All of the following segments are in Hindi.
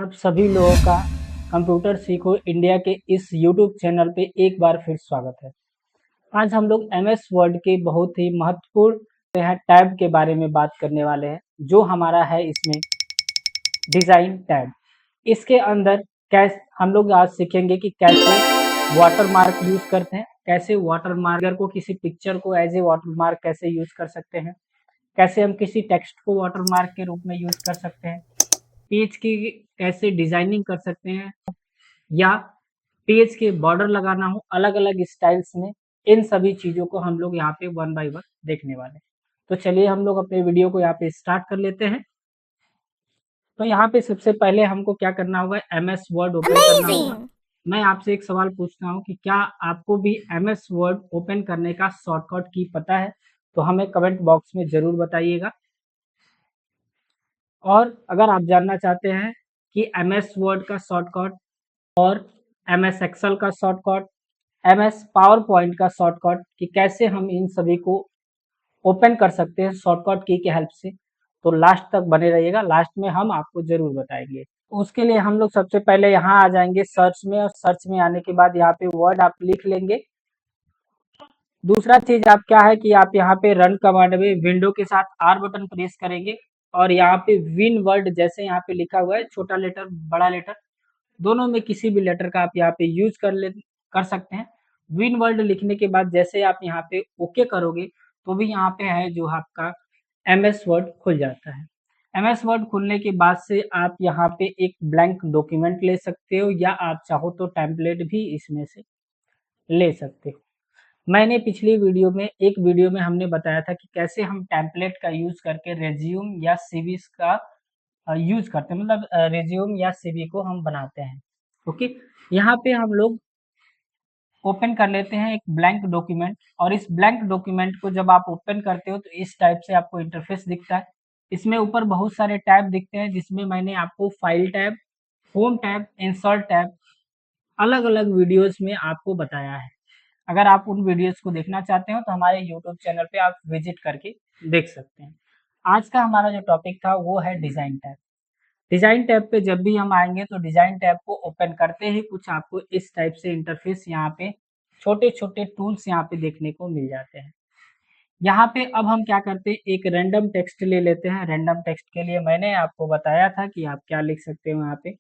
आप सभी लोगों का कंप्यूटर सीखो इंडिया के इस यूट्यूब चैनल पे एक बार फिर स्वागत है। आज हम लोग एमएस वर्ड के बहुत ही महत्वपूर्ण टैब के बारे में बात करने वाले हैं, जो हमारा है इसमें डिज़ाइन टैब। इसके अंदर कैसे हम लोग आज सीखेंगे कि कैसे वाटर मार्क यूज़ करते हैं, कैसे वाटर मार्कर को किसी पिक्चर को एज ए वाटर मार्क कैसे यूज़ कर सकते हैं, कैसे हम किसी टेक्स्ट को वाटर मार्क के रूप में यूज़ कर सकते हैं, पेज की कैसे डिजाइनिंग कर सकते हैं या पेज के बॉर्डर लगाना हो अलग अलग स्टाइल्स में। इन सभी चीज़ों को हम लोग यहाँ पे वन बाय वन देखने वाले हैं। तो चलिए हम लोग अपने वीडियो को यहाँ पे स्टार्ट कर लेते हैं। तो यहाँ पे सबसे पहले हमको क्या करना होगा, एमएस वर्ड ओपन करना होगा। मैं आपसे एक सवाल पूछता हूँ कि क्या आपको भी एमएस वर्ड ओपन करने का शॉर्टकट की पता है? तो हमें कमेंट बॉक्स में ज़रूर बताइएगा। और अगर आप जानना चाहते हैं कि एमएस वर्ड का शॉर्टकट और एमएस एक्सेल का शॉर्टकट, एमएस पावर पॉइंट का शॉर्टकट, कि कैसे हम इन सभी को ओपन कर सकते हैं शॉर्टकट की के हेल्प से, तो लास्ट तक बने रहिएगा। लास्ट में हम आपको जरूर बताएंगे। उसके लिए हम लोग सबसे पहले यहाँ आ जाएंगे सर्च में, और सर्च में आने के बाद यहाँ पे वर्ड आप लिख लेंगे। दूसरा चीज आप क्या है कि आप यहाँ पे रन कमांड में विंडो के साथ आर बटन प्रेस करेंगे और यहाँ पे विन वर्ड जैसे यहाँ पे लिखा हुआ है, छोटा लेटर बड़ा लेटर दोनों में किसी भी लेटर का आप यहाँ पे यूज कर सकते हैं। विन वर्ड लिखने के बाद जैसे आप यहाँ पे ओके करोगे तो भी यहाँ पे है जो आपका एमएस वर्ड खुल जाता है। एमएस वर्ड खुलने के बाद से आप यहाँ पे एक ब्लैंक डॉक्यूमेंट ले सकते हो, या आप चाहो तो टेम्पलेट भी इसमें से ले सकते हो। मैंने पिछली वीडियो में हमने बताया था कि कैसे हम टेम्पलेट का यूज करके रेज्यूम या सीवी का यूज करते हैं, मतलब रेज्यूम या सीवी को हम बनाते हैं। ओके, यहाँ पे हम लोग ओपन कर लेते हैं एक ब्लैंक डॉक्यूमेंट, और इस ब्लैंक डॉक्यूमेंट को जब आप ओपन करते हो तो इस टाइप से आपको इंटरफेस दिखता है। इसमें ऊपर बहुत सारे टैब दिखते हैं, जिसमें मैंने आपको file tab, home tab, insert tab अलग अलग वीडियोज में आपको बताया है। अगर आप उन वीडियोस को देखना चाहते हो तो हमारे यूट्यूब चैनल पे आप विजिट करके देख सकते हैं। आज का हमारा जो टॉपिक था वो है डिज़ाइन टैब। डिज़ाइन टैब पे जब भी हम आएंगे तो डिज़ाइन टैब को ओपन करते ही कुछ आपको इस टाइप से इंटरफेस यहाँ पे छोटे छोटे टूल्स यहाँ पे देखने को मिल जाते हैं। यहाँ पे अब हम क्या करते हैं, एक रैंडम टेक्स्ट ले लेते हैं। रैंडम टेक्स्ट के लिए मैंने आपको बताया था कि आप क्या लिख सकते हो यहाँ पे।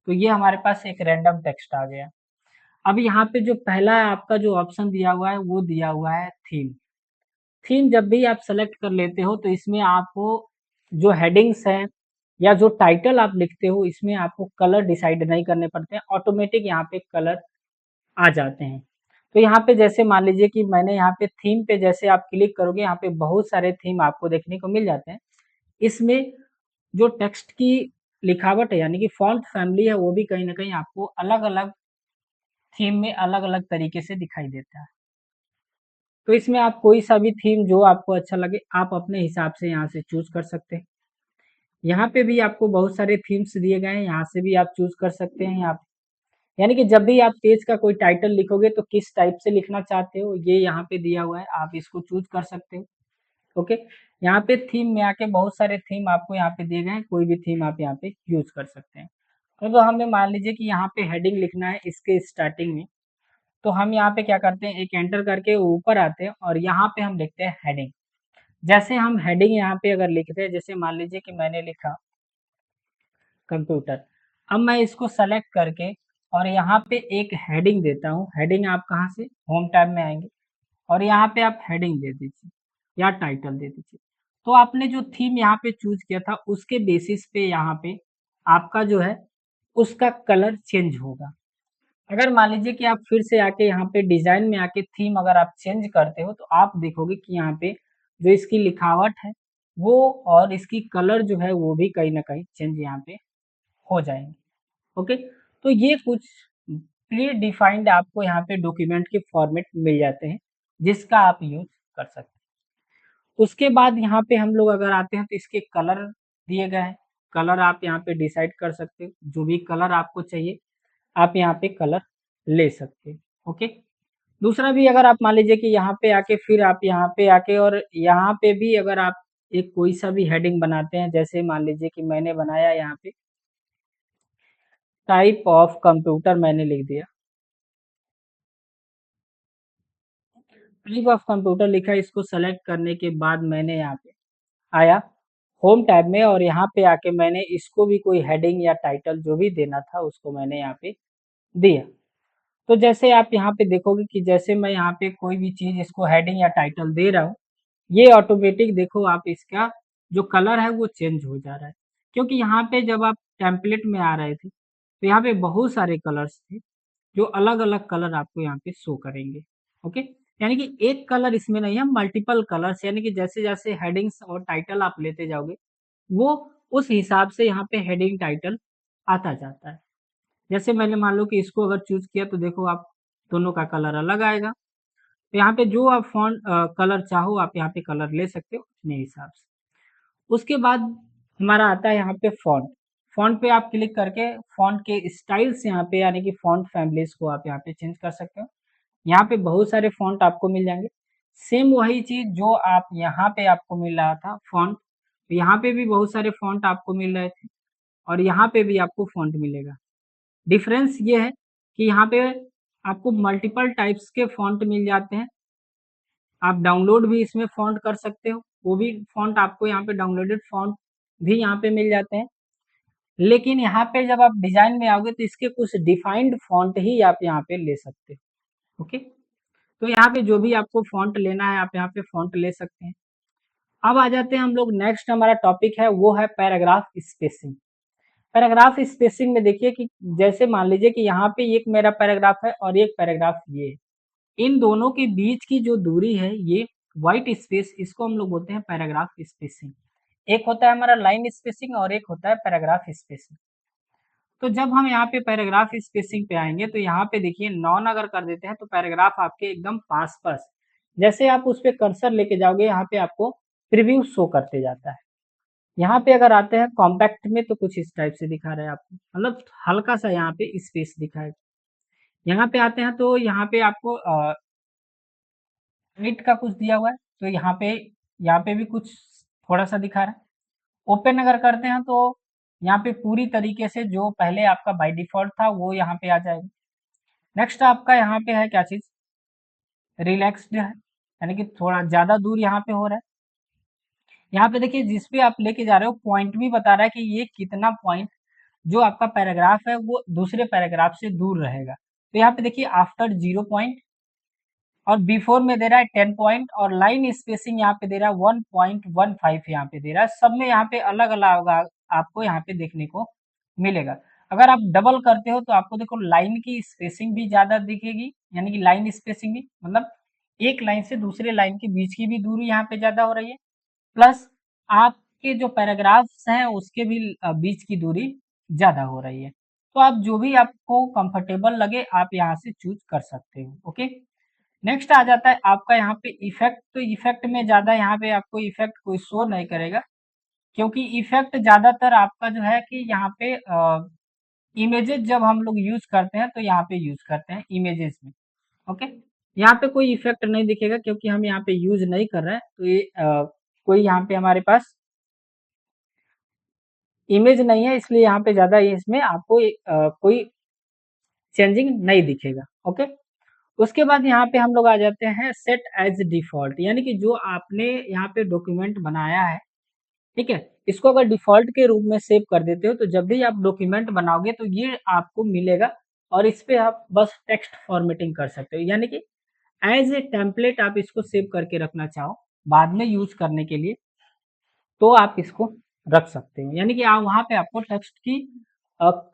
तो ये हमारे पास एक रैंडम टेक्स्ट आ गया। अब यहाँ पे जो पहला आपका जो ऑप्शन दिया हुआ है वो दिया हुआ है थीम। थीम जब भी आप सेलेक्ट कर लेते हो तो इसमें आपको जो हेडिंग्स हैं या जो टाइटल आप लिखते हो इसमें आपको कलर डिसाइड नहीं करने पड़ते हैं, ऑटोमेटिक यहाँ पे कलर आ जाते हैं। तो यहाँ पे जैसे मान लीजिए कि मैंने यहाँ पे थीम पे जैसे आप क्लिक करोगे, यहाँ पे बहुत सारे थीम आपको देखने को मिल जाते हैं। इसमें जो टेक्स्ट की लिखावट है यानी कि फॉन्ट फैमिली है, वो भी कहीं ना कहीं आपको अलग अलग थीम में अलग अलग तरीके से दिखाई देता है। तो इसमें आप कोई सा भी थीम जो आपको अच्छा लगे आप अपने हिसाब से यहाँ से चूज कर सकते हैं। यहाँ पे भी आपको बहुत सारे थीम्स दिए गए हैं, यहाँ से भी आप चूज कर सकते हैं। यहाँ पे यानी कि जब भी आप पेज का कोई टाइटल लिखोगे तो किस टाइप से लिखना चाहते हो ये यहाँ पे दिया हुआ है, आप इसको चूज कर सकते हो। ओके, यहाँ पे थीम में आके बहुत सारे थीम आपको यहाँ पे दिए गए हैं, कोई भी थीम आप यहाँ पे यूज कर सकते हैं। तो हमें मान लीजिए कि यहाँ पे हेडिंग लिखना है इसके स्टार्टिंग में, तो हम यहाँ पे क्या करते हैं, एक एंटर करके ऊपर आते हैं और यहाँ पे हम लिखते हैं हेडिंग। जैसे हम हेडिंग यहाँ पे अगर लिखते हैं, जैसे मान लीजिए कि मैंने लिखा कंप्यूटर, अब मैं इसको सेलेक्ट करके और यहाँ पे एक हेडिंग देता हूँ। हेडिंग आप कहाँ से, होम टैब में आएंगे और यहाँ पे आप हेडिंग दे दीजिए या टाइटल दे दीजिए। तो आपने जो थीम यहाँ पे चूज किया था उसके बेसिस पे यहाँ पे आपका जो है उसका कलर चेंज होगा। अगर मान लीजिए कि आप फिर से आके यहाँ पे डिजाइन में आके थीम अगर आप चेंज करते हो तो आप देखोगे कि यहाँ पे जो इसकी लिखावट है वो और इसकी कलर जो है वो भी कहीं ना कहीं चेंज यहाँ पे हो जाएंगे। ओके, तो ये कुछ प्री डिफाइंड आपको यहाँ पे डॉक्यूमेंट के फॉर्मेट मिल जाते हैं जिसका आप यूज कर सकते हैं। उसके बाद यहाँ पे हम लोग अगर आते हैं तो इसके कलर दिए गए हैं। कलर आप यहाँ पे डिसाइड कर सकते हो, जो भी कलर आपको चाहिए आप यहाँ पे कलर ले सकते हो। ओके, दूसरा भी अगर आप मान लीजिए कि यहाँ पे आके फिर आप यहाँ पे आके और यहाँ पे भी अगर आप एक कोई सा भी हेडिंग बनाते हैं, जैसे मान लीजिए कि मैंने बनाया यहाँ पे टाइप ऑफ कंप्यूटर मैंने लिख दिया। टाइप ऑफ कंप्यूटर लिखा, इसको सेलेक्ट करने के बाद मैंने यहाँ पे आया होम टैब में, और यहाँ पे आके मैंने इसको भी कोई हेडिंग या टाइटल जो भी देना था उसको मैंने यहाँ पे दिया। तो जैसे आप यहाँ पे देखोगे कि जैसे मैं यहाँ पे कोई भी चीज़ इसको हेडिंग या टाइटल दे रहा हूँ, ये ऑटोमेटिक देखो आप इसका जो कलर है वो चेंज हो जा रहा है। क्योंकि यहाँ पे जब आप टेम्पलेट में आ रहे थे, तो यहाँ पे बहुत सारे कलर्स थे, जो अलग-अलग कलर आपको यहाँ पे शो करेंगे। ओके? यानी कि एक कलर इसमें नहीं है, मल्टीपल कलर्स, यानी कि जैसे-जैसे हेडिंग्स और टाइटल आप लेते जाओगे, वो उस हिसाब से यहाँ पे हेडिंग टाइटल आता जाता है। जैसे मैंने मान लो कि इसको अगर चूज़ किया तो देखो आप दोनों का कलर अलग आएगा। तो यहाँ पे जो आप फ़ॉन्ट कलर चाहो आप यहाँ पे कलर ले सकते हो अपने हिसाब से। उसके बाद हमारा आता है यहाँ पे फ़ॉन्ट। फ़ॉन्ट पे आप क्लिक करके फ़ॉन्ट के स्टाइल्स यहाँ पे यानी कि फ़ॉन्ट फैमिलीज़ को आप यहाँ पे चेंज कर सकते हो। यहाँ पे बहुत सारे फ़ॉन्ट आपको मिल जाएँगे। सेम वही चीज़ जो आप यहाँ पे आपको मिल रहा था फ़ॉन्ट, तो यहाँ पे भी बहुत सारे फ़ॉन्ट आपको मिल रहे थे और यहाँ पे भी आपको फ़ॉन्ट मिलेगा। डिफ़रेंस ये है कि यहाँ पे आपको मल्टीपल टाइप्स के फ़ॉन्ट मिल जाते हैं। आप डाउनलोड भी इसमें फ़ॉन्ट कर सकते हो, वो भी फ़ॉन्ट आपको यहाँ पे डाउनलोडेड फ़ॉन्ट भी यहाँ पे मिल जाते हैं। लेकिन यहाँ पे जब आप डिज़ाइन में आओगे तो इसके कुछ डिफाइंड फ़ॉन्ट ही आप यहाँ पे ले सकते हो, ओके? तो यहाँ पे जो भी आपको फ़ॉन्ट लेना है आप यहाँ पे फ़ॉन्ट ले सकते हैं। अब आ जाते हैं हम लोग, नेक्स्ट हमारा टॉपिक है वो है पैराग्राफ स्पेसिंग। पैराग्राफ स्पेसिंग में देखिए कि जैसे मान लीजिए कि यहाँ पे एक मेरा पैराग्राफ है और एक पैराग्राफ ये है। इन दोनों के बीच की जो दूरी है ये व्हाइट स्पेस, इसको हम लोग बोलते हैं पैराग्राफ स्पेसिंग। एक होता है हमारा लाइन स्पेसिंग और एक होता है पैराग्राफ स्पेसिंग। तो जब हम यहाँ पे पैराग्राफ स्पेसिंग पे आएंगे तो यहाँ पे देखिए नॉन अगर कर देते हैं तो पैराग्राफ आपके एकदम पास जैसे आप उस पे कर्सर लेके जाओगे यहाँ पे आपको प्रीव्यू शो करते जाता है। यहाँ पे अगर आते हैं कॉम्पैक्ट में तो कुछ इस टाइप से दिखा रहा है आपको, मतलब हल्का सा यहाँ पे स्पेस दिखाएगा। यहाँ पे आते हैं तो यहाँ पे आपको हाइट का कुछ दिया हुआ है, तो यहाँ पे भी कुछ थोड़ा सा दिखा रहा है। ओपन अगर करते हैं तो यहाँ पे पूरी तरीके से जो पहले आपका बाय डिफ़ॉल्ट था वो यहाँ पे आ जाएगा। नेक्स्ट आपका यहाँ पे है क्या चीज़, रिलैक्स्ड है, यानी कि थोड़ा ज़्यादा दूर यहाँ पे हो रहा है। यहाँ पे देखिए जिस पे आप लेके जा रहे हो पॉइंट भी बता रहा है कि ये कितना पॉइंट जो आपका पैराग्राफ है वो दूसरे पैराग्राफ से दूर रहेगा। तो यहाँ पे देखिए आफ्टर 0 पॉइंट और बिफोर में दे रहा है 10 पॉइंट और लाइन स्पेसिंग यहाँ पे दे रहा है 1.15 यहाँ पे दे रहा है। सब में यहाँ पे अलग-अलग आपको यहाँ पे देखने को मिलेगा। अगर आप डबल करते हो तो आपको देखो लाइन की स्पेसिंग भी ज़्यादा दिखेगी, यानी कि लाइन स्पेसिंग भी मतलब एक लाइन से दूसरे लाइन के बीच की भी दूरी यहाँ पे ज़्यादा हो रही है। प्लस आपके जो पैराग्राफ्स हैं उसके भी बीच की दूरी ज़्यादा हो रही है। तो आप जो भी आपको कंफर्टेबल लगे आप यहाँ से चूज़ कर सकते हो, ओके? नेक्स्ट आ जाता है आपका यहाँ पे इफ़ेक्ट, तो इफ़ेक्ट में ज़्यादा यहाँ पे आपको इफ़ेक्ट कोई शो नहीं करेगा, क्योंकि इफ़ेक्ट ज़्यादातर आपका जो है कि यहाँ पे इमेजेस जब हम लोग यूज़ करते हैं तो यहाँ पे यूज़ करते हैं इमेजेस में, ओके? यहाँ पे कोई इफ़ेक्ट नहीं दिखेगा क्योंकि हम यहाँ पे यूज़ नहीं कर रहे हैं, तो ये कोई यहाँ पे हमारे पास इमेज नहीं है, इसलिए यहाँ पे ज़्यादा इसमें आपको कोई चेंजिंग नहीं दिखेगा, ओके? उसके बाद यहाँ पे हम लोग आ जाते हैं सेट एज डिफ़ॉल्ट, यानी कि जो आपने यहाँ पे डॉक्यूमेंट बनाया है, ठीक है? इसको अगर डिफ़ॉल्ट के रूप में सेव कर देते हो तो जब भी आप डॉक्यूमेंट बनाओगे तो ये आपको मिलेगा और इस पे आप बस टेक्स्ट फॉर्मेटिंग कर सकते हो, यानी कि एज ए टेम्पलेट आप इसको सेव करके रखना चाहो बाद में यूज़ करने के लिए तो आप इसको रख सकते हो, यानी कि वहाँ पे आपको टेक्स्ट की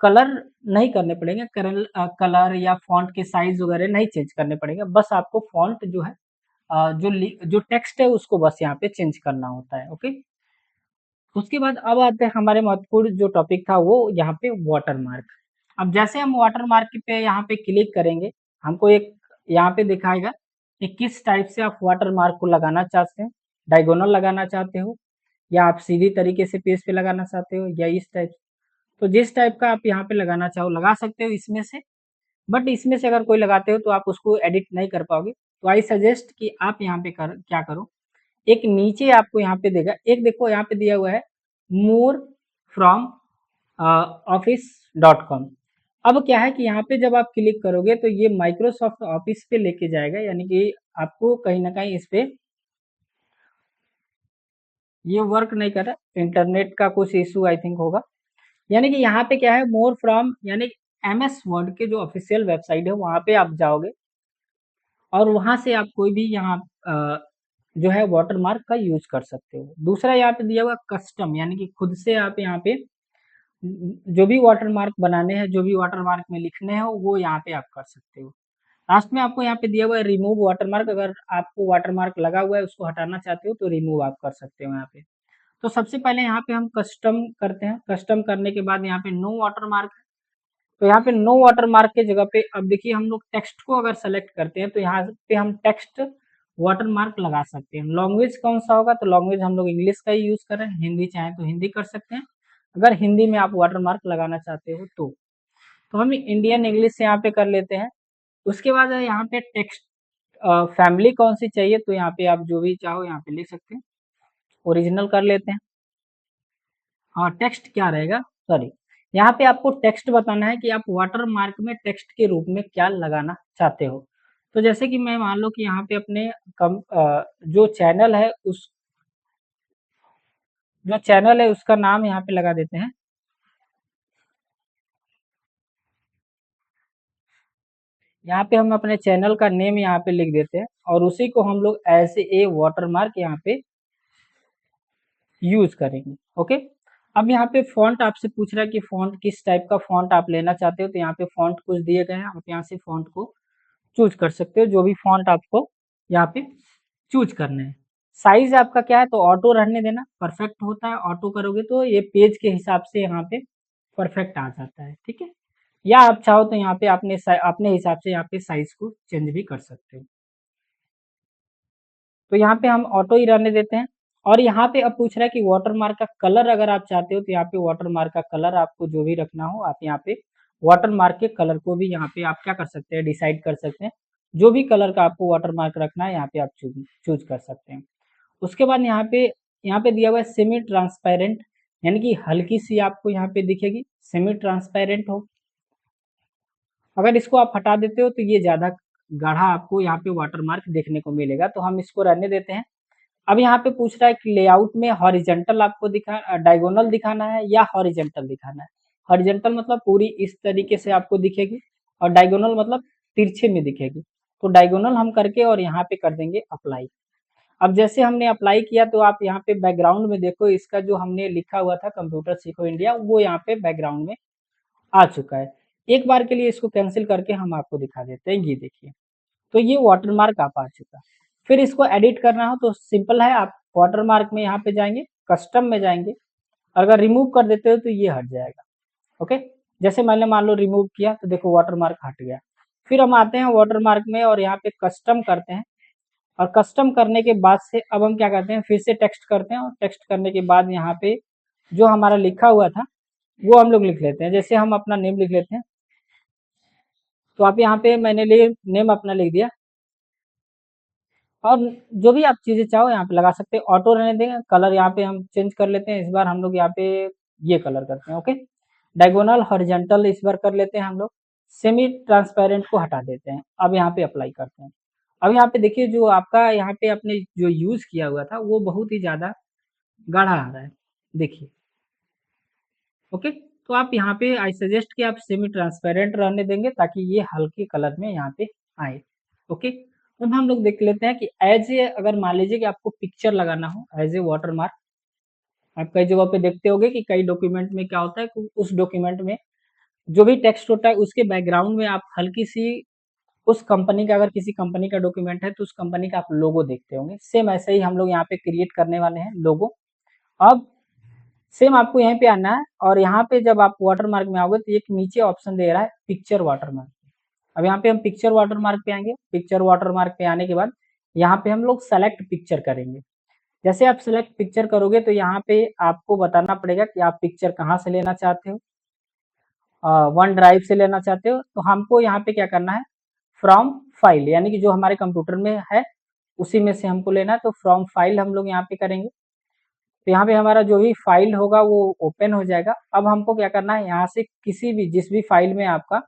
कलर नहीं करने पड़ेंगे, कलर या फ़ॉन्ट के साइज़ वगैरह नहीं चेंज करने पड़ेंगे, बस आपको फ़ॉन्ट जो है जो टेक्स्ट है उसको बस यहाँ पे चेंज करना होता है, ओके? उसके बाद अब आते हैं हमारे महत्वपूर्ण जो टॉपिक था वो यहाँ पे वाटरमार्क। अब जैसे हम वाटरमार्क पे यहाँ पे क्लिक करेंगे, हमको एक यहाँ पे दिखाएगा कि किस टाइप से आप वाटरमार्क को लगाना चाहते हैं, डायगोनल लगाना चाहते हो या आप सीधी तरीके से पेज पे लगाना चाहते हो या इस टाइप। तो जिस टाइप का आप यहाँ पे लगाना चाहो लगा सकते हो इसमें से, बट इसमें से अगर कोई लगाते हो तो आप उसको एडिट नहीं कर पाओगे। तो आई सजेस्ट कि आप यहाँ पे क्या करो, एक नीचे आपको यहाँ पे देगा, एक देखो यहाँ पे दिया हुआ है मोर फ्रॉम office.com, अब क्या है कि यहाँ पे जब आप क्लिक करोगे तो ये माइक्रोसॉफ्ट ऑफिस पे लेके जाएगा, यानी कि आपको कहीं ना कहीं इस पे ये वर्क नहीं कर रहा, इंटरनेट का कुछ इशू आई थिंक होगा। यानी कि यहाँ पे क्या है, मोर फ्रॉम, यानी एमएस वर्ड के जो ऑफिशियल वेबसाइट है वहाँ पे आप जाओगे और वहाँ से आप कोई भी यहाँ जो है वाटरमार्क का यूज कर सकते हो। दूसरा यहाँ पे दिया हुआ कस्टम, यानी कि खुद से आप यहाँ पे जो भी वाटरमार्क बनाने हैं, जो भी वाटरमार्क में लिखने हो वो यहाँ पे आप कर सकते हो। लास्ट में आपको यहाँ पे दिया हुआ है रिमूव वाटरमार्क, अगर आपको वाटरमार्क लगा हुआ है उसको हटाना चाहते हो तो रिमूव आप कर सकते हो यहाँ पे। तो सबसे पहले यहाँ पे हम कस्टम करते हैं। कस्टम करने के बाद यहाँ पे नो वाटरमार्क, तो यहाँ पे नो वाटरमार्क के जगह पे अब देखिए हम लोग टेक्स्ट को अगर सेलेक्ट करते हैं तो यहाँ पे हम टेक्स्ट वाटरमार्क लगा सकते हैं। लैंग्वेज कौन सा होगा, तो लैंग्वेज हम लोग इंग्लिश का ही यूज करें, हिंदी चाहें तो हिंदी कर सकते हैं, अगर हिंदी में आप वाटरमार्क लगाना चाहते हो तो हम इंडियन इंग्लिश यहाँ पे कर लेते हैं। उसके बाद यहाँ पे टेक्स्ट फैमिली कौन सी चाहिए, तो यहाँ पे आप जो भी चाहो यहाँ पे लिख सकते हैं, ओरिजिनल कर लेते हैं। हाँ, टेक्स्ट क्या रहेगा, सॉरी, यहाँ पे आपको टेक्स्ट बताना है कि आप वाटर मार्क में टेक्स्ट के रूप में क्या लगाना चाहते हो। तो जैसे कि मैं मान लो कि यहाँ पे अपने जो चैनल है उसका नाम यहाँ पे लगा देते हैं। यहाँ पे हम अपने चैनल का नेम यहाँ पे लिख देते हैं और उसी को हम लोग एज ए वाटर मार्क यहाँ पे यूज करेंगे। ओके, अब यहाँ पे फॉन्ट आपसे पूछ रहा है कि फॉन्ट किस टाइप का फॉन्ट आप लेना चाहते हो, तो यहाँ पे फॉन्ट कुछ दिए गए हैं, आप यहाँ से फॉन्ट को चूज कर सकते हो, जो भी फॉन्ट आपको यहाँ पे चूज करना है। साइज आपका क्या है, तो ऑटो रहने देना, परफेक्ट होता है। ऑटो करोगे तो ये पेज के हिसाब से यहाँ पे परफेक्ट आ जाता है, ठीक है। या आप चाहो तो यहाँ पे अपने हिसाब से यहाँ पे साइज को चेंज भी कर सकते हो। तो यहाँ पे हम ऑटो ही रहने देते हैं। और यहाँ पे अब पूछ रहा है कि वाटरमार्क का कलर अगर आप चाहते हो तो यहाँ पे वाटरमार्क का कलर आपको जो भी रखना हो आप यहाँ पे वाटरमार्क के कलर को भी यहाँ पे आप क्या कर सकते हैं, डिसाइड कर सकते हैं। जो भी कलर का आपको वाटरमार्क रखना है यहाँ पे आप चूज कर सकते हैं। उसके बाद यहाँ पे दिया हुआ है सेमी ट्रांसपेरेंट, यानी कि हल्की सी आपको यहाँ पे दिखेगी, सेमी ट्रांसपेरेंट हो। अगर इसको आप हटा देते हो तो ये ज्यादा गाढ़ा आपको यहाँ पे वाटरमार्क देखने को मिलेगा, तो हम इसको रहने देते हैं। अब यहाँ पे पूछ रहा है कि लेआउट में हॉरिजेंटल आपको डायगोनल दिखाना है या हॉरिजेंटल दिखाना है। हॉरिजेंटल मतलब पूरी इस तरीके से आपको दिखेगी और डायगोनल मतलब तिरछे में दिखेगी। तो डायगोनल हम करके और यहाँ पे कर देंगे अप्लाई। अब जैसे हमने अप्लाई किया तो आप यहाँ पे बैकग्राउंड में देखो, इसका जो हमने लिखा हुआ था कंप्यूटर सीखो इंडिया वो यहाँ पे बैकग्राउंड में आ चुका है। एक बार के लिए इसको कैंसिल करके हम आपको दिखा देते हैं, ये देखिए, तो ये वाटरमार्क आप आ चुका। फिर इसको एडिट करना हो तो सिंपल है, आप वाटरमार्क में यहाँ पे जाएंगे, कस्टम में जाएंगे, अगर रिमूव कर देते हो तो ये हट जाएगा। ओके, जैसे मैंने मान लो रिमूव किया तो देखो वाटरमार्क हट गया। फिर हम आते हैं वाटरमार्क में और यहाँ पे कस्टम करते हैं और कस्टम करने के बाद से अब हम क्या करते हैं, फिर से टेक्स्ट करते हैं और टेक्स्ट करने के बाद यहाँ पे जो हमारा लिखा हुआ था वो हम लोग लिख लेते हैं। जैसे हम अपना नेम लिख लेते हैं, तो आप यहाँ पे मैंने नेम अपना लिख दिया और जो भी आप चीजें चाहो यहाँ पे लगा सकते हैं। ऑटो रहने देंगे, कलर यहाँ पे हम चेंज कर लेते हैं, इस बार हम लोग यहाँ पे ये कलर करते हैं। ओके, डायगोनल हॉरिजॉन्टल इस बार कर लेते हैं हम लोग, सेमी ट्रांसपेरेंट को हटा देते हैं। अब यहाँ पे अप्लाई करते हैं। अब यहाँ पे देखिए जो आपका यहाँ पे आपने जो यूज किया हुआ था वो बहुत ही ज्यादा गाढ़ा आ रहा है, देखिए। ओके, तो आप यहाँ पे आई सजेस्ट कि आप सेमी ट्रांसपेरेंट रहने देंगे ताकि ये हल्के कलर में यहाँ पे आए। ओके, अब हम लोग देख लेते हैं कि एज ए, अगर मान लीजिए कि आपको पिक्चर लगाना हो एज ए वाटरमार्क, आप कई जगह पे देखते होंगे कि कई डॉक्यूमेंट में क्या होता है कि उस डॉक्यूमेंट में जो भी टेक्स्ट होता है उसके बैकग्राउंड में आप हल्की सी उस कंपनी का, अगर किसी कंपनी का डॉक्यूमेंट है तो उस कंपनी का आप लोगो देखते होंगे। सेम ऐसे ही हम लोग यहाँ पे क्रिएट करने वाले हैं लोगो। अब सेम आपको यहीं पे आना है और यहाँ पे जब आप वाटरमार्क में आओगे तो एक नीचे ऑप्शन दे रहा है पिक्चर वाटरमार्क। अब यहाँ पे हम पिक्चर वाटरमार्क पे आएंगे। पिक्चर वाटरमार्क पे आने के बाद यहाँ पे हम लोग सेलेक्ट पिक्चर करेंगे। जैसे आप सेलेक्ट पिक्चर करोगे तो यहाँ पे आपको बताना पड़ेगा कि आप पिक्चर कहाँ से लेना चाहते हो। वन ड्राइव से लेना चाहते हो तो हमको यहाँ पे क्या करना है, फ्रॉम फाइल, यानी कि जो हमारे कंप्यूटर में है उसी में से हमको लेना है, तो फ्रॉम फाइल हम लोग यहाँ पे करेंगे। तो यहाँ पे हमारा जो भी फाइल होगा वो ओपन हो जाएगा। अब हमको क्या करना है, यहाँ से किसी भी जिस भी फाइल में आपका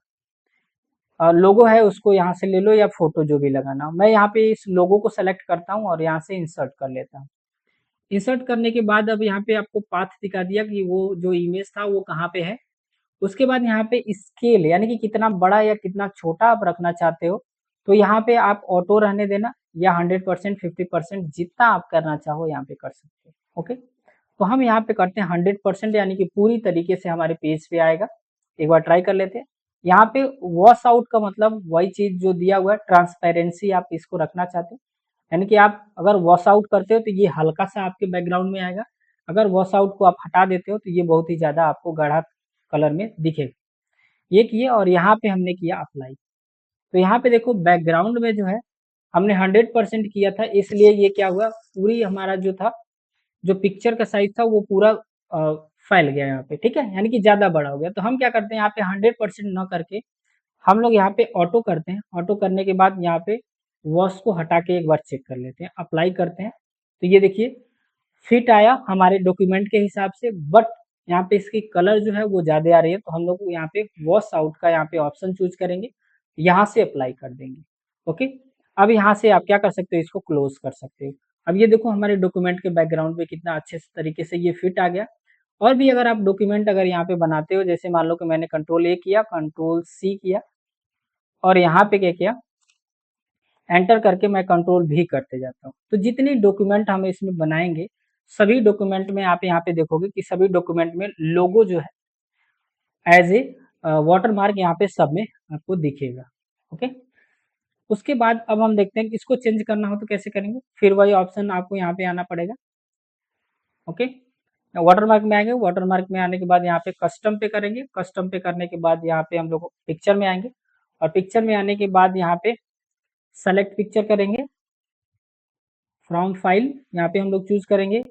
लोगो है उसको यहाँ से ले लो, या फोटो जो भी लगाना हो। मैं यहाँ पे इस लोगो को सेलेक्ट करता हूँ और यहाँ से इंसर्ट कर लेता हूँ। इंसर्ट करने के बाद अब यहाँ पे आपको पाथ दिखा दिया कि वो जो इमेज था वो कहाँ पे है। उसके बाद यहाँ पे स्केल यानी कि कितना बड़ा या कितना छोटा आप रखना चाहते हो, तो यहाँ पे आप ऑटो रहने देना, या 100% 50% जितना आप करना चाहो यहाँ पे कर सकते हो। ओके, तो हम यहाँ पे करते हैं 100%, यानी कि पूरी तरीके से हमारे पेज पे आएगा। एक बार ट्राई कर लेते हैं। यहाँ पे वॉश आउट का मतलब वही चीज जो दिया हुआ है, ट्रांसपेरेंसी आप इसको रखना चाहते हो, यानी कि आप अगर वॉश आउट करते हो तो ये हल्का सा आपके बैकग्राउंड में आएगा, अगर वॉश आउट को आप हटा देते हो तो ये बहुत ही ज्यादा आपको गाढ़ा कलर में दिखेगा। ये किए और यहाँ पे हमने किया अप्लाई। तो यहाँ पे देखो बैकग्राउंड में जो है हमने 100% किया था, इसलिए ये क्या हुआ, पूरी हमारा जो था, जो पिक्चर का साइज था वो पूरा फैल गया यहाँ पे, ठीक है, यानी कि ज्यादा बड़ा हो गया। तो हम क्या करते हैं, यहाँ पे 100% न करके हम लोग यहाँ पे ऑटो करते हैं। ऑटो करने के बाद यहाँ पे वॉश को हटा के एक बार चेक कर लेते हैं, अप्लाई करते हैं। तो ये देखिए फिट आया हमारे डॉक्यूमेंट के हिसाब से, बट यहाँ पे इसकी कलर जो है वो ज्यादा आ रही है, तो हम लोग यहाँ पे वॉश आउट का यहाँ पे ऑप्शन चूज करेंगे, यहाँ से अप्लाई कर देंगे। ओके, अब यहाँ से आप क्या कर सकते हो, इसको क्लोज कर सकते हो। अब ये देखो हमारे डॉक्यूमेंट के बैकग्राउंड पे कितना अच्छे से तरीके से ये फिट आ गया। और भी अगर आप डॉक्यूमेंट अगर यहाँ पे बनाते हो, जैसे मान लो कि मैंने कंट्रोल ए किया, कंट्रोल सी किया, और यहाँ पे क्या किया, एंटर करके मैं कंट्रोल भी करते जाता हूँ। तो जितने डॉक्यूमेंट हम इसमें बनाएंगे, सभी डॉक्यूमेंट में आप यहाँ पे देखोगे कि सभी डॉक्यूमेंट में लोगो जो है एज ए वाटर मार्क यहाँ पे सब में आपको दिखेगा। ओके, उसके बाद अब हम देखते हैं कि इसको चेंज करना हो तो कैसे करेंगे, फिर वही ऑप्शन आपको यहाँ पे आना पड़ेगा। ओके, वाटर मार्क में आएंगे, वाटर मार्क में आने के बाद यहाँ पे कस्टम पे करेंगे, कस्टम पे करने के बाद यहाँ पे हम लोग पिक्चर में आएंगे, और पिक्चर में आने के बाद यहाँ पे सेलेक्ट पिक्चर करेंगे, फ्रॉम फाइल यहाँ पे हम लोग चूज करेंगे,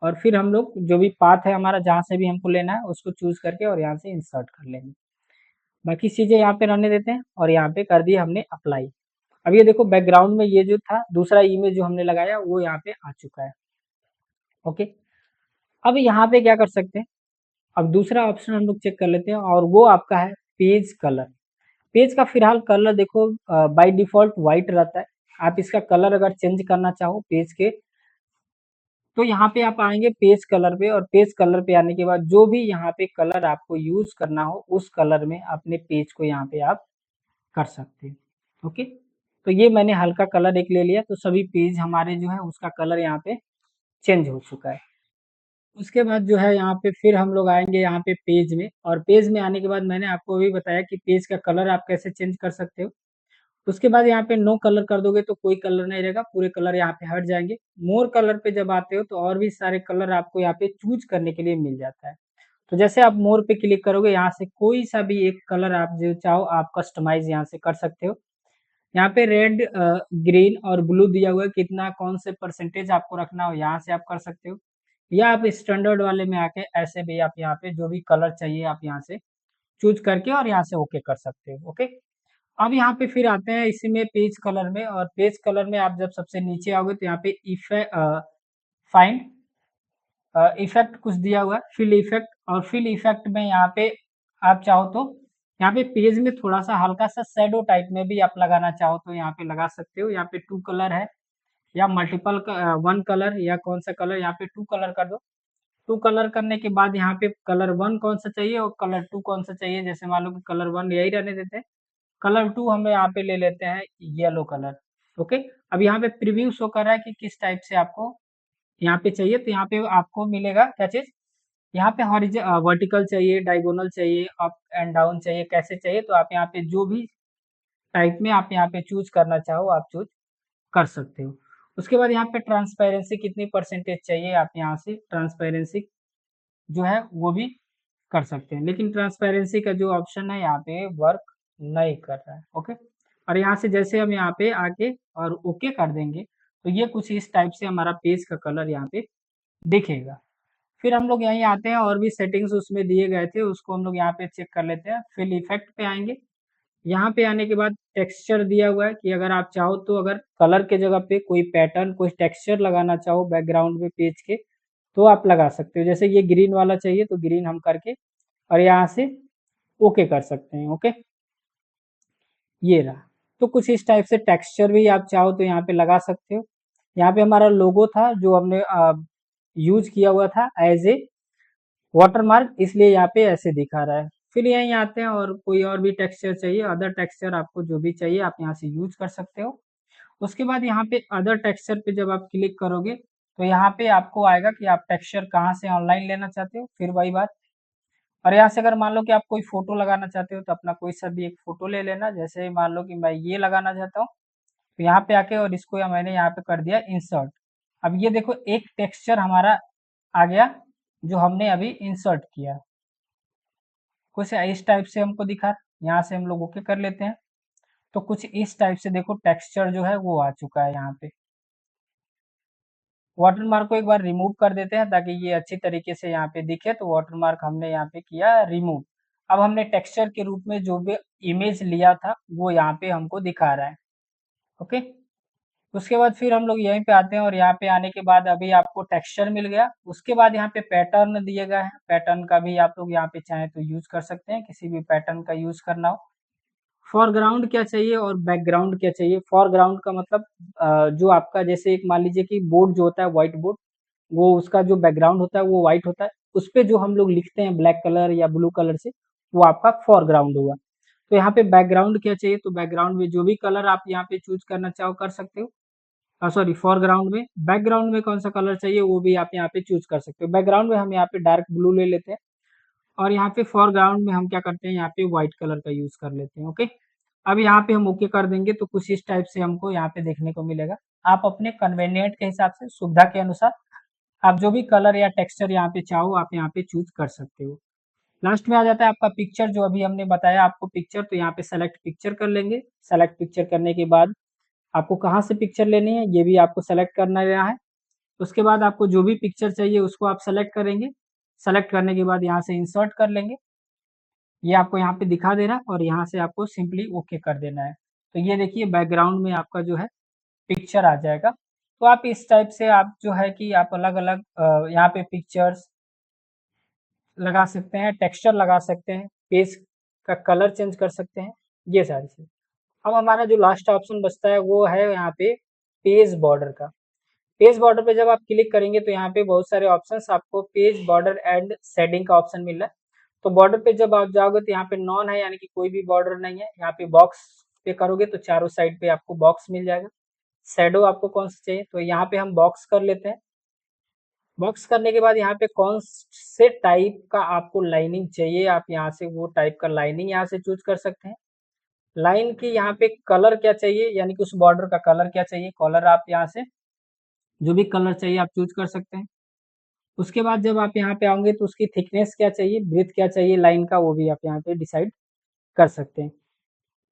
और फिर हम लोग जो भी पाथ है हमारा जहाँ से भी हमको लेना है उसको चूज करके और यहाँ से इंसर्ट कर लेंगे। बाकी चीजें यहाँ पे रहने देते हैं, और यहाँ पे कर दिया हमने अप्लाई। अब ये देखो बैकग्राउंड में ये जो था दूसरा इमेज जो हमने लगाया वो यहाँ पे आ चुका है। ओके, अब यहाँ पे क्या कर सकते हैं, अब दूसरा ऑप्शन हम लोग चेक कर लेते हैं, और वो आपका है पेज कलर। पेज का फिलहाल कलर देखो बाय डिफॉल्ट व्हाइट रहता है। आप इसका कलर अगर चेंज करना चाहो पेज के, तो यहाँ पे आप आएंगे पेज कलर पे, और पेज कलर पे आने के बाद जो भी यहाँ पे कलर आपको यूज करना हो उस कलर में अपने पेज को यहाँ पे आप कर सकते हो। ओके, तो ये मैंने हल्का कलर एक ले लिया, तो सभी पेज हमारे जो है उसका कलर यहाँ पे चेंज हो चुका है। उसके बाद जो है यहाँ पे फिर हम लोग आएंगे यहाँ पे पेज में, और पेज में आने के बाद मैंने आपको अभी बताया कि पेज का कलर आप कैसे चेंज कर सकते हो। उसके बाद यहाँ पे नो कलर कर दोगे तो कोई कलर नहीं रहेगा, पूरे कलर यहाँ पे हट जाएंगे। मोर कलर पे जब आते हो तो और भी सारे कलर आपको यहाँ पे चूज करने के लिए मिल जाता है। तो जैसे आप मोर पे क्लिक करोगे, यहाँ से कोई सा भी एक कलर आप जो चाहो आप कस्टमाइज यहाँ से कर सकते हो। यहाँ पे रेड, ग्रीन और ब्लू दिया हुआ है, कितना कौन से परसेंटेज आपको रखना हो यहाँ से आप कर सकते हो, या आप स्टैंडर्ड वाले में आके ऐसे भी आप यहाँ पे जो भी कलर चाहिए आप यहाँ से चूज करके और यहाँ से ओके कर सकते हो। ओके, अब यहाँ पे फिर आते हैं इसी में पेज कलर में, और पेज कलर में आप जब सबसे नीचे आओगे तो यहाँ पे इफेक्ट, फाइंड इफेक्ट कुछ दिया हुआ है, फिल इफेक्ट, और फिल इफेक्ट में यहाँ पे आप चाहो तो यहाँ पे पेज में थोड़ा सा हल्का सा शेडो टाइप में भी आप लगाना चाहो तो यहाँ पे लगा सकते हो। यहाँ पे 2 कलर है, या मल्टीपल 1 कलर, या कौन सा कलर, यहाँ पे 2 कलर कर दो। 2 कलर करने के बाद यहाँ पे कलर 1 कौन सा चाहिए और कलर 2 कौन सा चाहिए, जैसे मान लो कि कलर 1 यही रहने देते हैं, कलर 2 हम यहाँ पे ले लेते हैं येलो कलर। ओके, अब यहाँ पे प्रीव्यू शो कर रहा है कि किस टाइप से आपको यहाँ पे चाहिए, तो यहाँ पे आपको मिलेगा क्या चीज, यहाँ पे वर्टिकल चाहिए, डायगोनल चाहिए, अप एंड डाउन चाहिए, कैसे चाहिए, तो आप यहाँ पे जो भी टाइप में आप यहाँ पे चूज करना चाहो आप चूज कर सकते हो। उसके बाद यहाँ पे ट्रांसपेरेंसी कितनी परसेंटेज चाहिए, आप यहाँ से ट्रांसपेरेंसी जो है वो भी कर सकते हैं, लेकिन ट्रांसपेरेंसी का जो ऑप्शन है यहाँ पे वर्क नहीं कर रहा है। ओके, और यहाँ से जैसे हम यहाँ पे आके और ओके कर देंगे तो ये कुछ इस टाइप से हमारा पेज का कलर यहाँ पे दिखेगा। फिर हम लोग यहीं आते हैं, और भी सेटिंग्स उसमें दिए गए थे उसको हम लोग यहाँ पे चेक कर लेते हैं। फिल इफेक्ट पे आएंगे, यहाँ पे आने के बाद टेक्सचर दिया हुआ है कि अगर आप चाहो तो अगर कलर के जगह पे कोई पैटर्न कोई टेक्सचर लगाना चाहो बैकग्राउंड में पेज के, तो आप लगा सकते हो। जैसे ये ग्रीन वाला चाहिए तो ग्रीन हम करके और यहाँ से ओके कर सकते हैं। ओके, ये रहा। तो कुछ इस टाइप से टेक्सचर भी आप चाहो तो यहाँ पे लगा सकते हो। यहाँ पे हमारा लोगो था जो हमने यूज किया हुआ था एज ए वाटरमार्क, इसलिए यहाँ पे ऐसे दिखा रहा है। फिर यहीं आते हैं और कोई और भी टेक्सचर चाहिए, अदर टेक्सचर आपको जो भी चाहिए आप यहाँ से यूज कर सकते हो। उसके बाद यहाँ पे अदर टेक्सचर पे जब आप क्लिक करोगे तो यहाँ पे आपको आएगा कि आप टेक्सचर कहाँ से ऑनलाइन लेना चाहते हो, फिर वही बात। और यहाँ से अगर मान लो कि आप कोई फोटो लगाना चाहते हो तो अपना कोई सा भी एक फोटो ले लेना। जैसे मान लो कि मैं ये लगाना चाहता हूँ तो यहाँ पे आके और इसको मैंने यहाँ पे कर दिया इंसर्ट। अब ये देखो एक टेक्सचर हमारा आ गया जो हमने अभी इंसर्ट किया। कुछ इस टाइप से हमको दिखा, यहाँ से हम लोग ओके कर लेते हैं। तो कुछ इस टाइप से देखो टेक्सचर जो है वो आ चुका है यहाँ पे। वाटरमार्क को एक बार रिमूव कर देते हैं ताकि ये अच्छी तरीके से यहाँ पे दिखे। तो वाटरमार्क हमने यहाँ पे किया रिमूव। अब हमने टेक्सचर के रूप में जो भी इमेज लिया था वो यहाँ पे हमको दिखा रहा है। ओके, उसके बाद फिर हम लोग यहीं पे आते हैं और यहाँ पे आने के बाद अभी आपको टेक्सचर मिल गया। उसके बाद यहाँ पे पैटर्न दिए गए हैं, पैटर्न का भी आप लोग यहाँ पे चाहें तो यूज कर सकते हैं, किसी भी पैटर्न का यूज करना हो। फोरग्राउंड क्या चाहिए और बैकग्राउंड क्या चाहिए। फोरग्राउंड का मतलब जो आपका जैसे एक मान लीजिए कि बोर्ड जो होता है व्हाइट बोर्ड, वो उसका जो बैकग्राउंड होता है वो व्हाइट होता है, उस पे जो हम लोग लिखते हैं ब्लैक कलर या ब्लू कलर से, वो आपका फोरग्राउंड हुआ। तो यहाँ पे बैकग्राउंड क्या चाहिए, तो बैकग्राउंड में जो भी कलर आप यहाँ पे चूज करना चाहो कर सकते हो। सॉरी, फोरग्राउंड में, बैकग्राउंड में कौन सा कलर चाहिए वो भी आप यहाँ पे चूज कर सकते हो। बैकग्राउंड में हम यहाँ पे डार्क ब्लू ले लेते हैं और यहाँ पे फोरग्राउंड में हम क्या करते हैं, यहाँ पे व्हाइट कलर का यूज कर लेते हैं। ओके, अब यहाँ पे हम ओके कर देंगे तो कुछ इस टाइप से हमको यहाँ पे देखने को मिलेगा। आप अपने कन्वेनियंट के हिसाब से, सुविधा के अनुसार आप जो भी कलर या टेक्सचर यहाँ पे चाहो आप यहाँ पे चूज कर सकते हो। लास्ट में आ जाता है आपका पिक्चर, जो अभी हमने बताया आपको पिक्चर, तो यहाँ पे सेलेक्ट पिक्चर कर लेंगे। सेलेक्ट पिक्चर करने के बाद आपको कहाँ से पिक्चर लेनी है ये भी आपको सेलेक्ट करना है। उसके बाद आपको जो भी पिक्चर चाहिए उसको आप सेलेक्ट करेंगे। सेलेक्ट करने के बाद यहाँ से इंसर्ट कर लेंगे। ये आपको यहाँ पे दिखा दे रहा है और यहाँ से आपको सिंपली ओके कर देना है। तो ये देखिए बैकग्राउंड में आपका जो है पिक्चर आ जाएगा। तो आप इस टाइप से आप जो है कि आप अलग अलग यहाँ पे पिक्चर्स लगा सकते हैं, टेक्सचर लगा सकते हैं, पेज का कलर चेंज कर सकते हैं, ये सारी चीज। अब हमारा जो लास्ट ऑप्शन बचता है वो है यहाँ पे पेज बॉर्डर का। पेज बॉर्डर पे जब आप क्लिक करेंगे तो यहाँ पे बहुत सारे ऑप्शंस आपको पेज बॉर्डर एंड शेडिंग का ऑप्शन मिल रहा है। तो बॉर्डर पे जब आप जाओगे तो यहाँ पे नॉन है, यानी कि कोई भी बॉर्डर नहीं है। यहाँ पे बॉक्स पे करोगे तो चारों साइड पे आपको बॉक्स मिल जाएगा। शेडो आपको कौन सा चाहिए तो यहाँ पे हम बॉक्स कर लेते हैं। बॉक्स करने के बाद यहाँ पे कौन से टाइप का आपको लाइनिंग चाहिए, आप यहाँ से वो टाइप का लाइनिंग यहाँ से चूज कर सकते हैं। लाइन की यहाँ पे कलर क्या चाहिए, यानी कि उस बॉर्डर का कलर क्या चाहिए, कलर आप यहाँ से जो भी कलर चाहिए आप चूज कर सकते हैं। उसके बाद जब आप यहाँ पे आओगे तो उसकी थिकनेस क्या चाहिए, ब्रीथ क्या चाहिए लाइन का, वो भी आप यहाँ पे डिसाइड कर सकते हैं।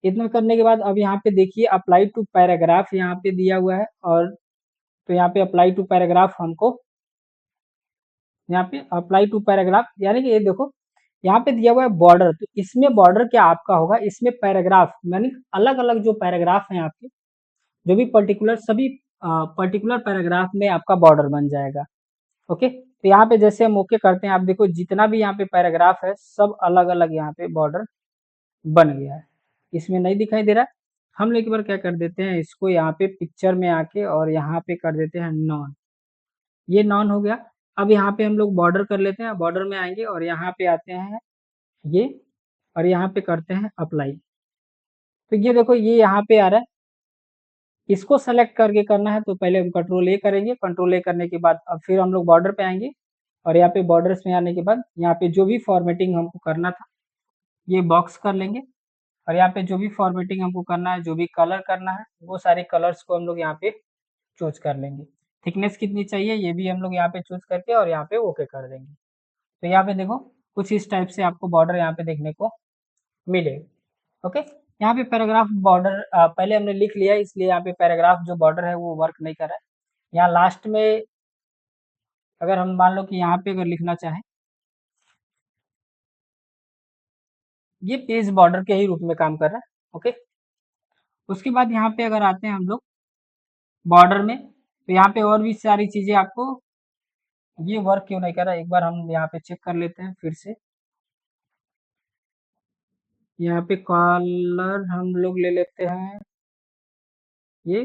इतना करने के बाद अब यहाँ पे देखिए अप्लाई टू पैराग्राफ यहाँ पे दिया हुआ है। और तो यहाँ पे अप्लाई टू पैराग्राफ हमको यहाँ पे अप्लाई टू पैराग्राफ, यानी कि ये देखो यहाँ पे दिया हुआ है बॉर्डर, तो इसमें बॉर्डर क्या आपका होगा, इसमें पैराग्राफ यानी अलग अलग जो पैराग्राफ हैं आपके, जो भी पर्टिकुलर सभी पर्टिकुलर पैराग्राफ में आपका बॉर्डर बन जाएगा। ओके, तो यहाँ पे जैसे हम ओके करते हैं आप देखो जितना भी यहाँ पे पैराग्राफ है सब अलग अलग यहाँ पे बॉर्डर बन गया है, इसमें नहीं दिखाई दे रहा है। हम लोग एक बार क्या कर देते हैं, इसको यहाँ पे पिक्चर में आके और यहाँ पे कर देते हैं नॉन। ये नॉन हो गया। अब यहाँ पे हम लोग बॉर्डर कर लेते हैं, बॉर्डर में आएंगे और यहाँ पे आते हैं ये, और यहाँ पे करते हैं अप्लाई। तो ये देखो ये यहाँ पे आ रहा है, इसको सेलेक्ट करके करना है तो पहले हम कंट्रोल ए करेंगे। कंट्रोल ए करने के बाद अब फिर हम लोग बॉर्डर पे आएंगे और यहाँ पे बॉर्डर्स में आने के बाद यहाँ पे जो भी फॉर्मेटिंग हमको करना था ये बॉक्स कर लेंगे। और यहाँ पे जो भी फॉर्मेटिंग हमको करना है, जो भी कलर करना है, वो सारे कलर्स को हम लोग यहाँ पे चूज कर लेंगे। थिकनेस कितनी चाहिए ये भी हम लोग यहाँ पे चूज करके और यहाँ पे ओके कर देंगे। तो यहाँ पे देखो कुछ इस टाइप से आपको बॉर्डर यहाँ पे देखने को मिलेगा। ओके, यहाँ पे पैराग्राफ बॉर्डर पहले हमने लिख लिया इसलिए यहाँ पे पैराग्राफ जो बॉर्डर है वो वर्क नहीं कर रहा है। यहाँ लास्ट में अगर हम मान लो कि यहाँ पे अगर लिखना चाहें, ये पेज बॉर्डर के ही रूप में काम कर रहा है। ओके, उसके बाद यहाँ पे अगर आते हैं हम लोग बॉर्डर में, तो यहाँ पे और भी सारी चीजें आपको ये वर्क क्यों नहीं कर रहा है, एक बार हम यहाँ पे चेक कर लेते हैं फिर से। यहाँ पे कलर हम लोग ले लेते हैं ये,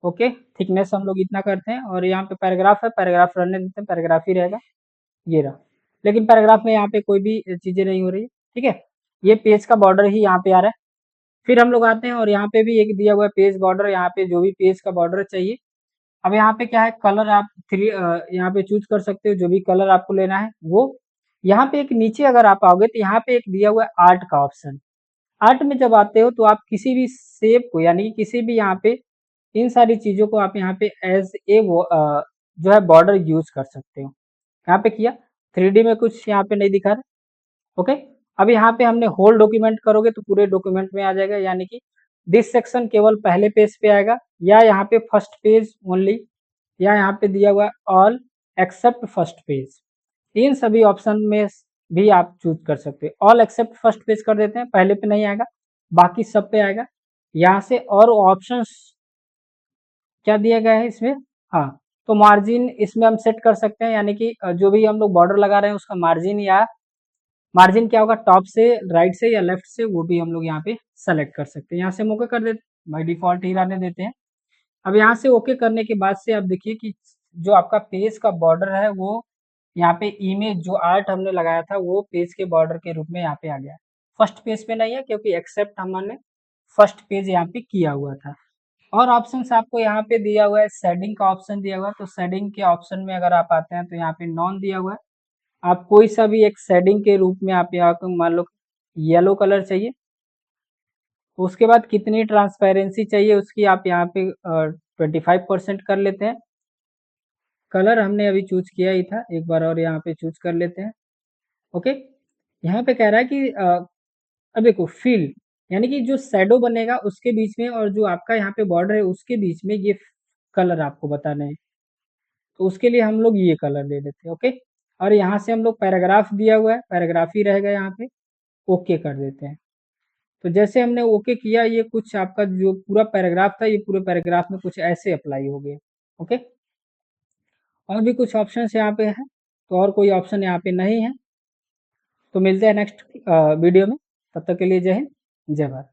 ओके। थिकनेस हम लोग इतना करते हैं और यहाँ पे पैराग्राफ है, पैराग्राफ रहने देते हैं, पैराग्राफ ही रहेगा, ये रहा। लेकिन पैराग्राफ में यहाँ पे कोई भी चीजें नहीं हो रही है, ठीक है। ये पेज का बॉर्डर ही यहाँ पे आ रहा है। फिर हम लोग आते हैं और यहाँ पे भी एक दिया हुआ है पेज बॉर्डर, यहाँ पे जो भी पेज का बॉर्डर चाहिए। अब यहाँ पे क्या है, कलर आप यहाँ पे चूज कर सकते हो जो भी कलर आपको लेना है वो। यहाँ पे एक नीचे अगर आप आओगे तो यहाँ पे एक दिया हुआ है आर्ट का ऑप्शन। आर्ट में जब आते हो तो आप किसी भी शेप को, यानी कि किसी भी यहाँ पे इन सारी चीजों को आप यहाँ पे एज ए जो है बॉर्डर यूज कर सकते हो। यहाँ पे किया, 3D में कुछ यहाँ पे नहीं दिखा रहा, ओके। अब यहाँ पे हमने होल डॉक्यूमेंट करोगे तो पूरे डॉक्यूमेंट में आ जाएगा, यानी कि दिस सेक्शन केवल पहले पेज पे आएगा, या यहाँ पे फर्स्ट पेज ओनली, या यहाँ पे दिया हुआ ऑल एक्सेप्ट फर्स्ट पेज। इन सभी ऑप्शन में भी आप चूज कर सकते हो। ऑल एक्सेप्ट फर्स्ट पेज कर देते हैं, पहले पे नहीं आएगा, बाकी सब पे आएगा। यहाँ से और ऑप्शंस क्या दिया गया है इसमें, हाँ, तो मार्जिन इसमें हम सेट कर सकते हैं, यानी कि जो भी हम लोग बॉर्डर लगा रहे हैं उसका मार्जिन, या मार्जिन क्या होगा, टॉप से, राइट से या लेफ्ट से, वो भी हम लोग यहाँ पे सेलेक्ट कर सकते हैं। यहाँ से हम ओके कर देते, बाई डिफॉल्ट ही रहने देते हैं। अब यहाँ से ओके करने के बाद से आप देखिए कि जो आपका पेज का बॉर्डर है वो यहाँ पे इमेज जो आर्ट हमने लगाया था वो पेज के बॉर्डर के रूप में यहाँ पे आ गया। फर्स्ट पेज पे नहीं है क्योंकि एक्सेप्ट हमने फर्स्ट पेज यहाँ पे किया हुआ था। और ऑप्शंस आपको यहाँ पे दिया हुआ है, शेडिंग का ऑप्शन दिया हुआ है, तो शेडिंग के ऑप्शन में अगर आप आते हैं तो यहाँ पे नॉन दिया हुआ है। आप कोई सा भी एक शेडिंग के रूप में आप यहाँ को मान लो येलो कलर चाहिए, उसके बाद कितनी ट्रांसपेरेंसी चाहिए उसकी आप यहाँ पे 25% कर लेते हैं। कलर हमने अभी चूज किया ही था, एक बार और यहाँ पे चूज कर लेते हैं, ओके। यहाँ पे कह रहा है कि अब देखो फिल, यानी कि जो शेडो बनेगा उसके बीच में और जो आपका यहाँ पे बॉर्डर है उसके बीच में ये कलर आपको बताना है, तो उसके लिए हम लोग ये कलर ले लेते हैं, ओके। और यहाँ से हम लोग पैराग्राफ दिया हुआ है, पैराग्राफ ही रहेगा यहाँ पे, ओके कर देते हैं। तो जैसे हमने ओके किया, ये कुछ आपका जो पूरा पैराग्राफ था ये पूरे पैराग्राफ में कुछ ऐसे अप्लाई हो गए, ओके। और भी कुछ ऑप्शन यहाँ पे है, तो और कोई ऑप्शन यहाँ पे नहीं है। तो मिलते हैं नेक्स्ट वीडियो में, तब तक के लिए जय हिंद, जय भारत।